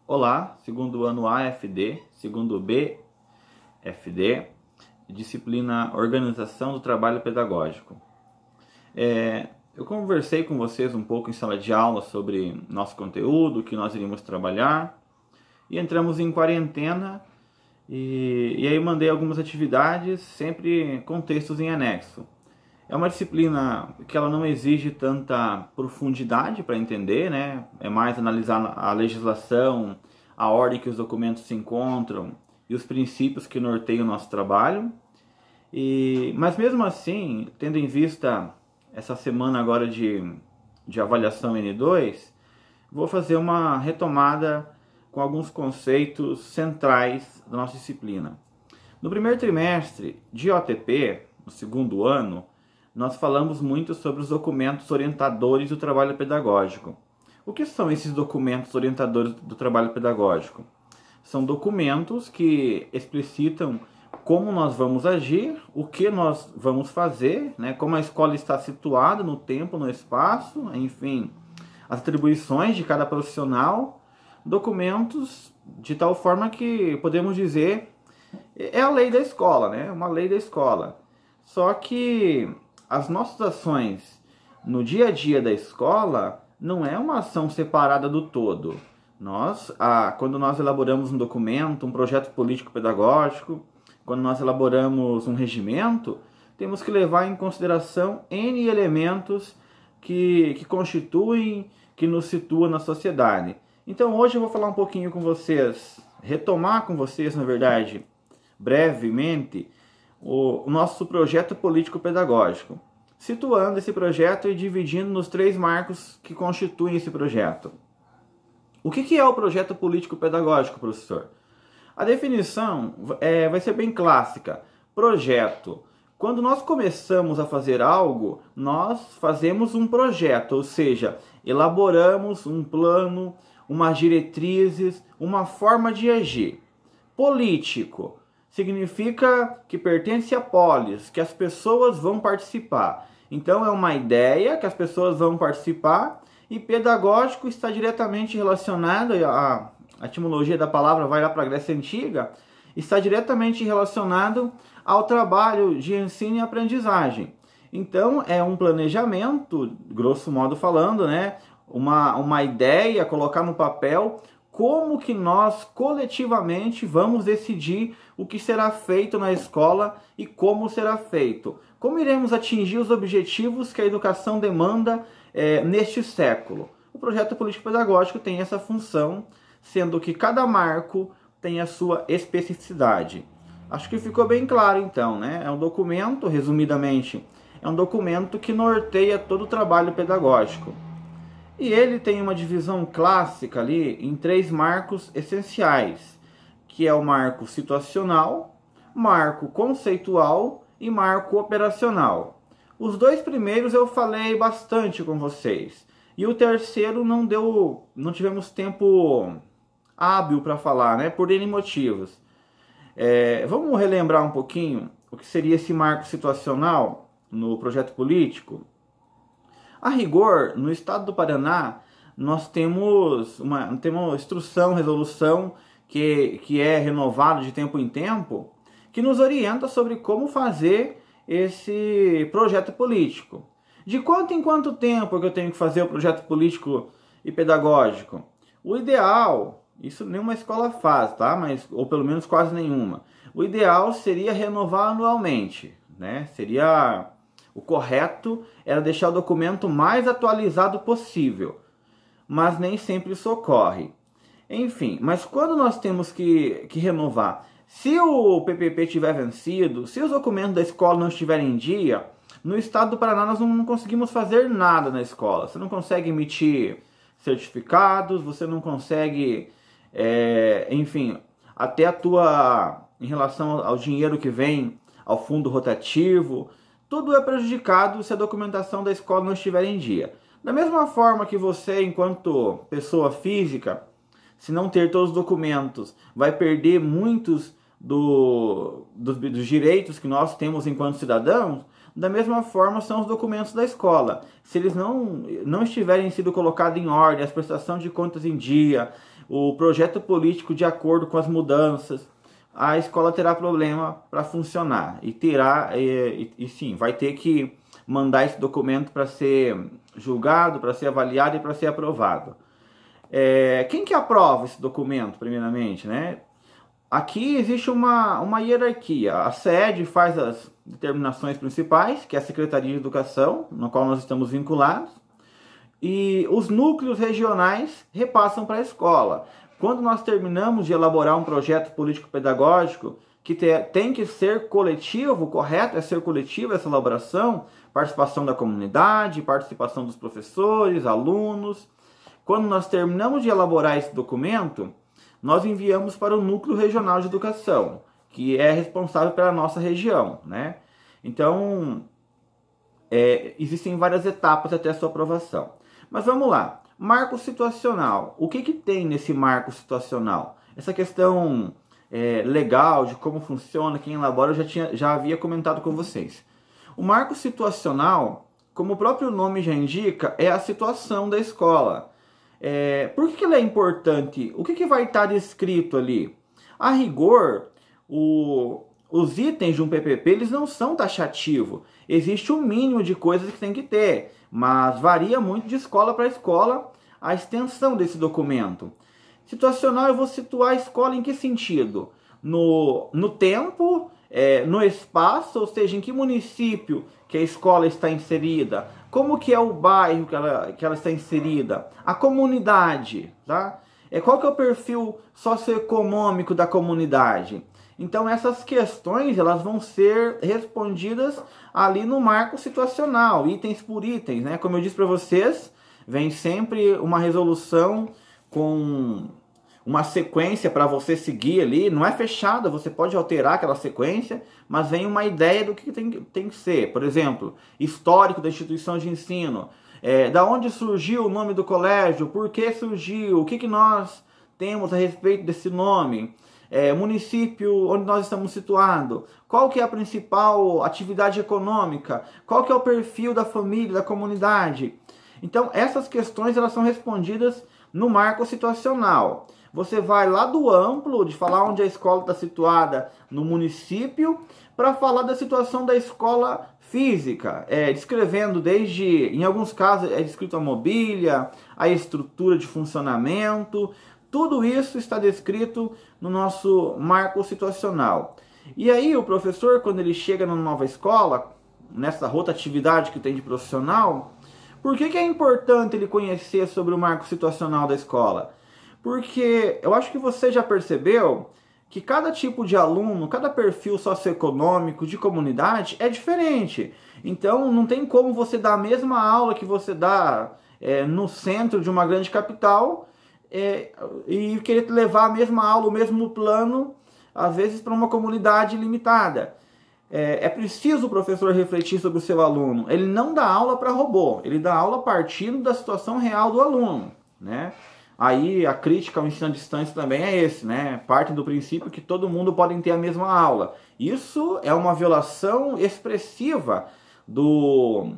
Olá, segundo ano AFD, segundo BFD, disciplina Organização do Trabalho Pedagógico. Eu conversei com vocês um pouco em sala de aula sobre nosso conteúdo, o que nós iríamos trabalhar, e entramos em quarentena e aí mandei algumas atividades, sempre com textos em anexo. É uma disciplina que ela não exige tanta profundidade para entender, né? É mais analisar a legislação, a ordem que os documentos se encontram e os princípios que norteiam o nosso trabalho. Mas mesmo assim, tendo em vista essa semana agora de avaliação N2, vou fazer uma retomada com alguns conceitos centrais da nossa disciplina. No primeiro trimestre de OTP, no segundo ano, nós falamos muito sobre os documentos orientadores do trabalho pedagógico. O que são esses documentos orientadores do trabalho pedagógico? São documentos que explicitam como nós vamos agir, o que nós vamos fazer, né? Como a escola está situada no tempo, no espaço, enfim, as atribuições de cada profissional, documentos de tal forma que podemos dizer é a lei da escola, né? Uma lei da escola. Só que as nossas ações no dia a dia da escola não é uma ação separada do todo. Quando nós elaboramos um documento, um projeto político-pedagógico, quando nós elaboramos um regimento, temos que levar em consideração N elementos que constituem, que nos situam na sociedade. Então hoje eu vou falar um pouquinho com vocês, retomar com vocês, na verdade, brevemente, o nosso projeto político-pedagógico, situando esse projeto e dividindo nos 3 marcos que constituem esse projeto. O que é o projeto político-pedagógico, professor? A definição vai ser bem clássica. Projeto. Quando nós começamos a fazer algo, nós fazemos um projeto, ou seja, elaboramos um plano, umas diretrizes, uma forma de agir. Político significa que pertence à polis, que as pessoas vão participar. Então é uma ideia que as pessoas vão participar, e pedagógico está diretamente relacionado, a etimologia da palavra vai lá para a Grécia Antiga, está diretamente relacionado ao trabalho de ensino e aprendizagem. Então é um planejamento, grosso modo falando, né? Uma ideia, colocar no papel como que nós coletivamente vamos decidir o que será feito na escola e como será feito. Como iremos atingir os objetivos que a educação demanda neste século. O projeto político-pedagógico tem essa função, sendo que cada marco tem a sua especificidade. Acho que ficou bem claro então, né? É um documento, resumidamente, é um documento que norteia todo o trabalho pedagógico. E ele tem uma divisão clássica ali em 3 marcos essenciais, que é o marco situacional, marco conceitual e marco operacional. Os 2 primeiros eu falei bastante com vocês, e o terceiro não tivemos tempo hábil para falar, né, por N motivos. Vamos relembrar um pouquinho o que seria esse marco situacional no projeto político? A rigor, no estado do Paraná, nós temos uma instrução, resolução que é renovada de tempo em tempo, que nos orienta sobre como fazer esse projeto político. De quanto em quanto tempo que eu tenho que fazer o projeto político e pedagógico? O ideal, isso nenhuma escola faz, tá? Ou pelo menos quase nenhuma. O ideal seria renovar anualmente, né? O correto era deixar o documento mais atualizado possível, mas nem sempre isso ocorre. Enfim, mas quando nós temos que renovar, se o PPP tiver vencido, se os documentos da escola não estiverem em dia, no estado do Paraná nós não conseguimos fazer nada na escola. Você não consegue emitir certificados, você não consegue, enfim, até em relação ao dinheiro que vem ao fundo rotativo, tudo é prejudicado se a documentação da escola não estiver em dia. Da mesma forma que você, enquanto pessoa física, se não ter todos os documentos, vai perder muitos dos direitos que nós temos enquanto cidadãos, da mesma forma são os documentos da escola. Se eles não estiverem sido colocados em ordem, as prestações de contas em dia, o projeto político de acordo com as mudanças, a escola terá problema para funcionar e sim, vai ter que mandar esse documento para ser julgado, para ser avaliado e para ser aprovado. Quem que aprova esse documento, primeiramente, né? Aqui existe uma hierarquia. A SED faz as determinações principais, que é a Secretaria de Educação, na qual nós estamos vinculados, e os núcleos regionais repassam para a escola. Quando nós terminamos de elaborar um projeto político-pedagógico, que tem que ser coletivo, o correto é ser coletivo essa elaboração, participação da comunidade, participação dos professores, alunos. Quando nós terminamos de elaborar esse documento, nós enviamos para o Núcleo Regional de Educação, que é responsável pela nossa região, né? Então, existem várias etapas até a sua aprovação. Mas vamos lá. Marco situacional. O que tem nesse marco situacional? Essa questão legal de como funciona, quem elabora, eu já havia comentado com vocês. O marco situacional, como o próprio nome já indica, é a situação da escola. Por que ele é importante? O que vai estar descrito ali? A rigor, os itens de um PPP eles não são taxativos. Existe um mínimo de coisas que tem que ter, mas varia muito de escola para escola a extensão desse documento. Situacional, eu vou situar a escola em que sentido? No tempo, no espaço, ou seja, em que município que a escola está inserida, como que é o bairro que ela está inserida, a comunidade, tá? Qual que é o perfil socioeconômico da comunidade? Então essas questões elas vão ser respondidas ali no marco situacional, itens por itens, né? Como eu disse para vocês, vem sempre uma resolução com uma sequência para você seguir ali, não é fechada, você pode alterar aquela sequência, mas vem uma ideia do que tem que ser. Por exemplo, histórico da instituição de ensino, da onde surgiu o nome do colégio, por que surgiu, o que nós temos a respeito desse nome, município onde nós estamos situados, qual que é a principal atividade econômica, qual que é o perfil da família, da comunidade. Então essas questões elas são respondidas no marco situacional. Você vai lá do amplo, de falar onde a escola está situada no município, para falar da situação da escola física, descrevendo desde, em alguns casos, é descrito a mobília, a estrutura de funcionamento, tudo isso está descrito no nosso marco situacional. E aí o professor, quando ele chega numa nova escola, nessa rotatividade que tem de profissional, por que é importante ele conhecer sobre o marco situacional da escola? Porque eu acho que você já percebeu que cada tipo de aluno, cada perfil socioeconômico de comunidade é diferente. Então não tem como você dar a mesma aula que você dá no centro de uma grande capital e querer levar a mesma aula, o mesmo plano, às vezes para uma comunidade limitada. É preciso o professor refletir sobre o seu aluno. Ele não dá aula para robô, ele dá aula partindo da situação real do aluno, né? Aí a crítica ao ensino à distância também é esse, né? Parte do princípio que todo mundo pode ter a mesma aula. Isso é uma violação expressiva do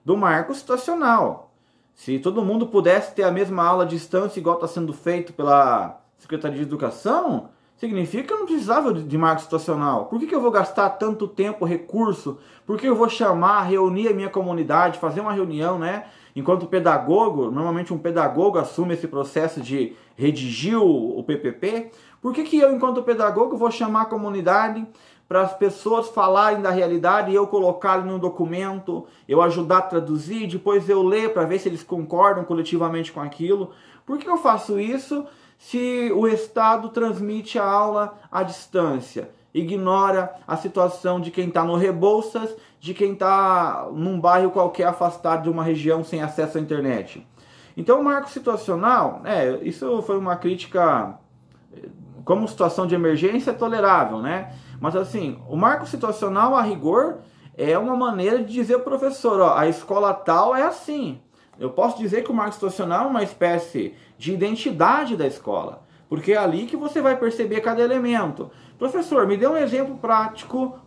marco situacional. Se todo mundo pudesse ter a mesma aula à distância igual está sendo feito pela Secretaria de Educação, significa que eu não precisava de marco situacional. Por que eu vou gastar tanto tempo, recurso? Por que eu vou chamar, reunir a minha comunidade, fazer uma reunião, né? Enquanto pedagogo, normalmente um pedagogo assume esse processo de redigir o PPP. Por que eu, enquanto pedagogo, vou chamar a comunidade para as pessoas falarem da realidade e eu colocar ali no documento, eu ajudar a traduzir, depois eu ler para ver se eles concordam coletivamente com aquilo? Por que eu faço isso se o Estado transmite a aula à distância? Ignora a situação de quem está no Rebouças, de quem está num bairro qualquer afastado de uma região sem acesso à internet. Então o marco situacional, isso foi uma crítica, como situação de emergência é tolerável, né? Mas assim, o marco situacional, a rigor, é uma maneira de dizer ao professor, ó, a escola tal é assim. Eu posso dizer que o marco situacional é uma espécie de identidade da escola, porque é ali que você vai perceber cada elemento. Professor, me dê um exemplo prático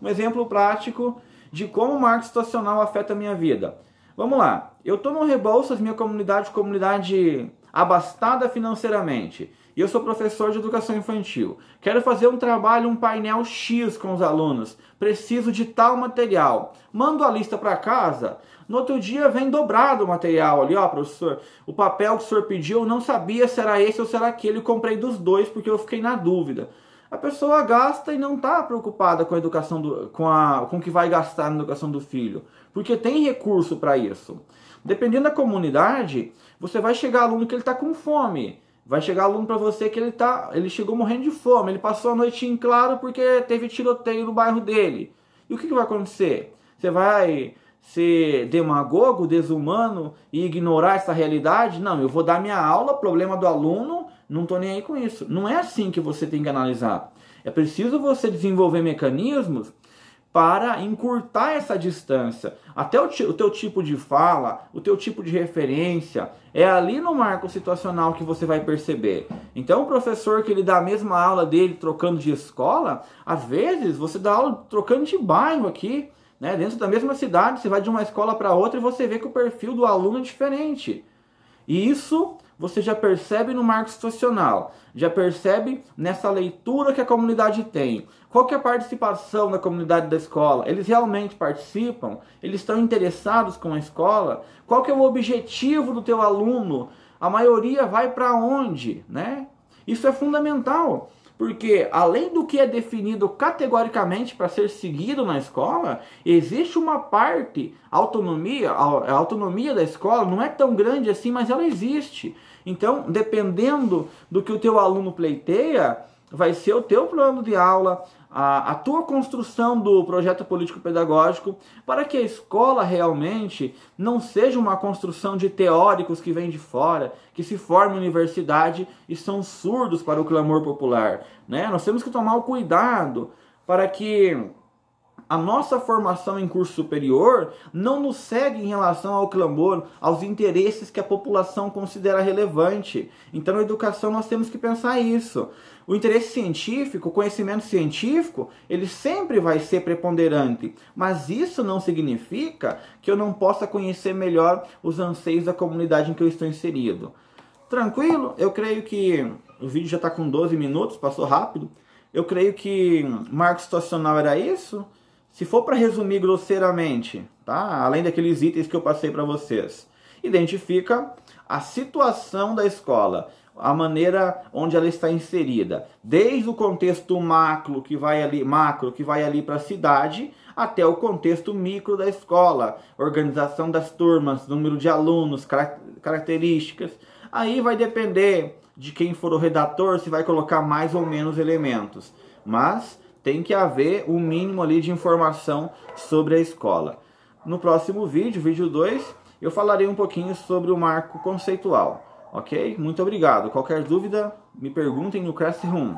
de como o marco situacional afeta a minha vida. Vamos lá, eu estou no Rebouças, minha comunidade abastada financeiramente. e eu sou professor de educação infantil. Quero fazer um trabalho, um painel X com os alunos. Preciso de tal material. Mando a lista para casa. No outro dia vem dobrado o material ali, ó, professor. O papel que o senhor pediu, eu não sabia se era esse ou se era aquele. Eu comprei dos dois porque eu fiquei na dúvida. A pessoa gasta e não está preocupada com a educação com o que vai gastar na educação do filho, porque tem recurso para isso. Dependendo da comunidade, você vai chegar aluno que ele está com fome. Vai chegar aluno para você que ele chegou morrendo de fome, ele passou a noite em claro porque teve tiroteio no bairro dele. E o que vai acontecer? Você vai ser demagogo, desumano e ignorar essa realidade? Não, eu vou dar minha aula, problema do aluno, não estou nem aí com isso. Não é assim que você tem que analisar. É preciso você desenvolver mecanismos para encurtar essa distância. Até o teu tipo de fala, o teu tipo de referência, é ali no marco situacional que você vai perceber. Então o professor que ele dá a mesma aula dele trocando de escola, às vezes você dá aula trocando de bairro aqui, né? Dentro da mesma cidade, você vai de uma escola para outra e você vê que o perfil do aluno é diferente. E isso você já percebe no marco situacional, já percebe nessa leitura que a comunidade tem. Qual que é a participação da comunidade da escola? Eles realmente participam? Eles estão interessados com a escola? Qual que é o objetivo do teu aluno? A maioria vai para onde, né? Isso é fundamental, porque além do que é definido categoricamente para ser seguido na escola, existe uma parte, a autonomia da escola não é tão grande assim, mas ela existe. Então, dependendo do que o teu aluno pleiteia, vai ser o teu plano de aula, a tua construção do projeto político-pedagógico, para que a escola realmente não seja uma construção de teóricos que vêm de fora, que se formam em universidade e são surdos para o clamor popular, né? Nós temos que tomar o cuidado para que a nossa formação em curso superior não nos segue em relação ao clamor, aos interesses que a população considera relevante. Então, na educação, nós temos que pensar isso. O interesse científico, o conhecimento científico, ele sempre vai ser preponderante, mas isso não significa que eu não possa conhecer melhor os anseios da comunidade em que eu estou inserido. Tranquilo? Eu creio que o vídeo já está com 12 minutos, passou rápido. Eu creio que marco situacional era isso. Se for para resumir grosseiramente, tá? Além daqueles itens que eu passei para vocês, identifica a situação da escola, a maneira onde ela está inserida, desde o contexto macro que vai ali para a cidade, até o contexto micro da escola, organização das turmas, número de alunos, características. Aí vai depender de quem for o redator, se vai colocar mais ou menos elementos, mas tem que haver um mínimo ali de informação sobre a escola. No próximo vídeo, vídeo 2, eu falarei um pouquinho sobre o marco conceitual, ok? Muito obrigado. Qualquer dúvida, me perguntem no Classroom.